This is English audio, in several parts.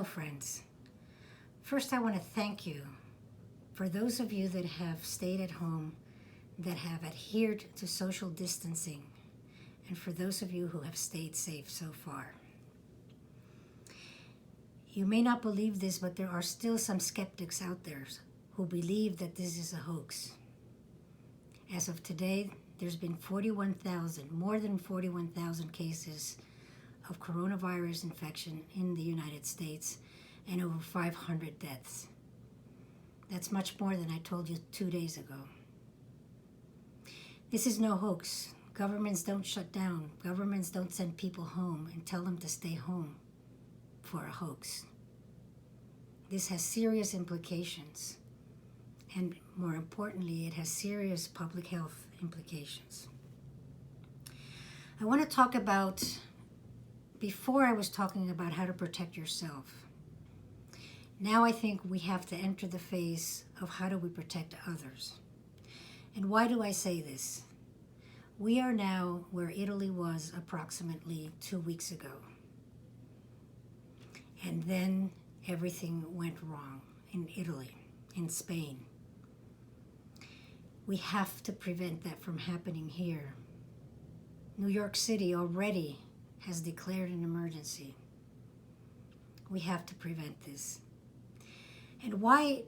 Hello, friends. First, I want to thank you for those of you that have stayed at home, that have adhered to social distancing, and for those of you who have stayed safe so far. You may not believe this, but there are still some skeptics out there who believe that this is a hoax. As of today, there's been more than 41,000 cases of coronavirus infection in the United States and over 500 deaths. That's much more than I told you 2 days ago. This is no hoax. Governments don't shut down. Governments don't send people home and tell them to stay home for a hoax. This has serious implications. And more importantly, it has serious public health implications. I want to talk about, before I was talking about how to protect yourself. Now I think we have to enter the phase of how do we protect others. And why do I say this? We are now where Italy was approximately 2 weeks ago. And then everything went wrong in Italy, in Spain. We have to prevent that from happening here. New York City already has declared an emergency. We have to prevent this. And why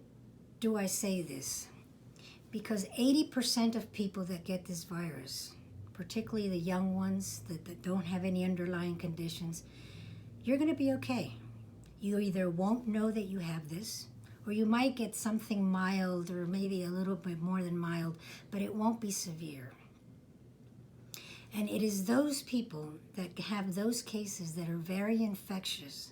do I say this? Because 80% of people that get this virus, particularly the young ones that don't have any underlying conditions, you're going to be okay. You either won't know that you have this, or you might get something mild or maybe a little bit more than mild, but it won't be severe. And it is those people that have those cases that are very infectious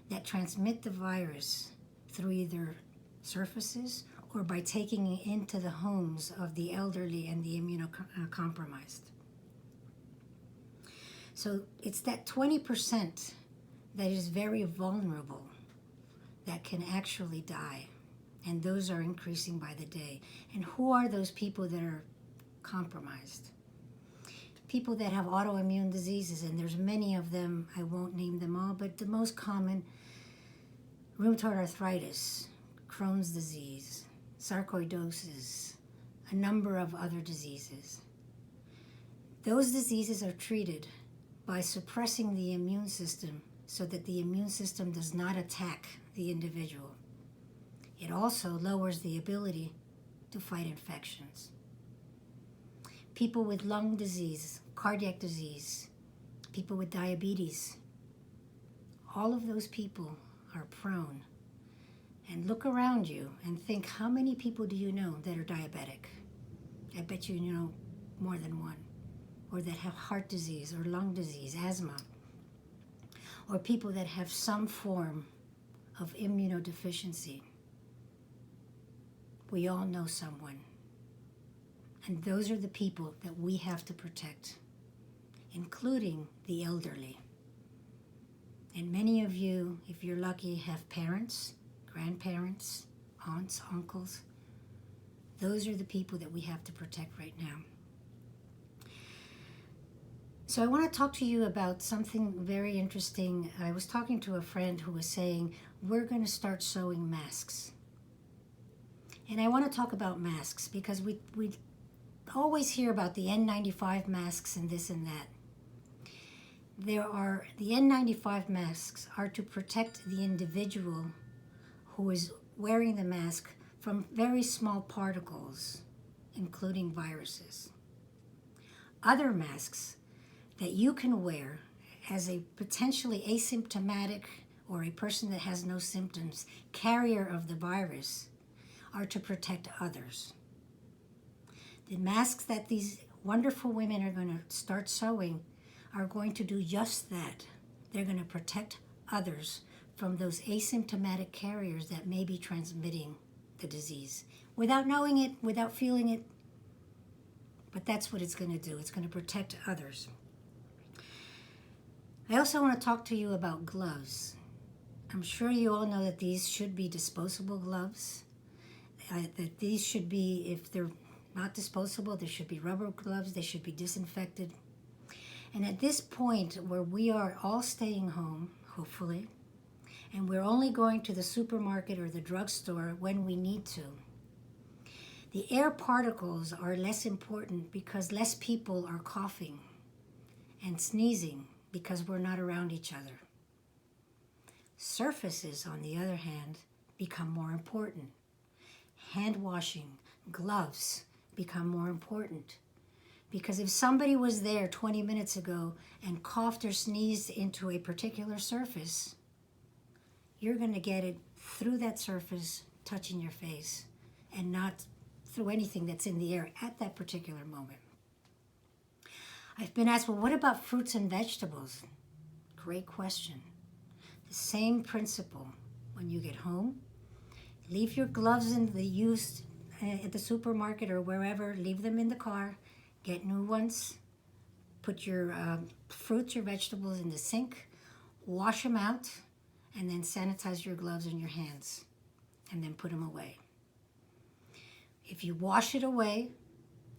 that transmit the virus through either surfaces or by taking it into the homes of the elderly and the immunocompromised. So it's that 20% that is very vulnerable that can actually die. And those are increasing by the day. And who are those people that are compromised? People that have autoimmune diseases, and there's many of them. I won't name them all, but the most common: rheumatoid arthritis, Crohn's disease, sarcoidosis, a number of other diseases. Those diseases are treated by suppressing the immune system so that the immune system does not attack the individual. It also lowers the ability to fight infections. People with lung disease, cardiac disease, people with diabetes, all of those people are prone. And look around you and think, how many people do you know that are diabetic? I bet you know more than one. Or that have heart disease or lung disease, asthma. Or people that have some form of immunodeficiency. We all know someone. And those are the people that we have to protect, including the elderly. And many of you, if you're lucky, have parents, grandparents, aunts, uncles. Those are the people that we have to protect right now. So I want to talk to you about something very interesting. I was talking to a friend who was saying, we're going to start sewing masks. And I want to talk about masks because we always hear about the N95 masks and this and that. The N95 masks are to protect the individual who is wearing the mask from very small particles, including viruses. Other masks that you can wear as a potentially asymptomatic or a person that has no symptoms, carrier of the virus, are to protect others. The masks that these wonderful women are going to start sewing are going to do just that. They're going to protect others from those asymptomatic carriers that may be transmitting the disease without knowing it, without feeling it. But that's what it's going to do. It's going to protect others. I also want to talk to you about gloves. I'm sure you all know that these should be disposable gloves. That these should be, if they're not disposable, there should be rubber gloves. They should be disinfected. And at this point where we are all staying home, hopefully, And we're only going to the supermarket or the drugstore when we need to. The air particles are less important because less people are coughing and sneezing because we're not around each other. Surfaces, on the other hand, become more important. Hand washing, gloves become more important. Because if somebody was there 20 minutes ago and coughed or sneezed into a particular surface, you're going to get it through that surface, touching your face, and not through anything that's in the air at that particular moment. I've been asked, well, what about fruits and vegetables? Great question. The same principle. When you get home, leave your gloves in the used at the supermarket or wherever, leave them in the car, get new ones, put your fruits, your vegetables in the sink, wash them out, and then sanitize your gloves and your hands, and then put them away. If you wash it away,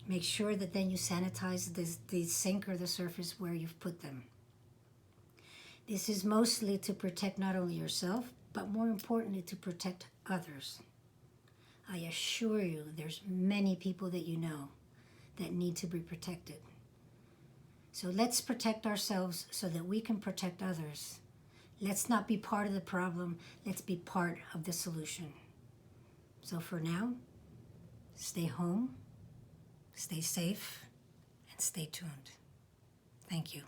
make sure that then you sanitize the sink or the surface where you've put them. This is mostly to protect not only yourself, but more importantly to protect others. I assure you there's many people that you know that need to be protected. So let's protect ourselves so that we can protect others. Let's not be part of the problem. Let's be part of the solution. So for now, stay home, stay safe, and stay tuned. Thank you.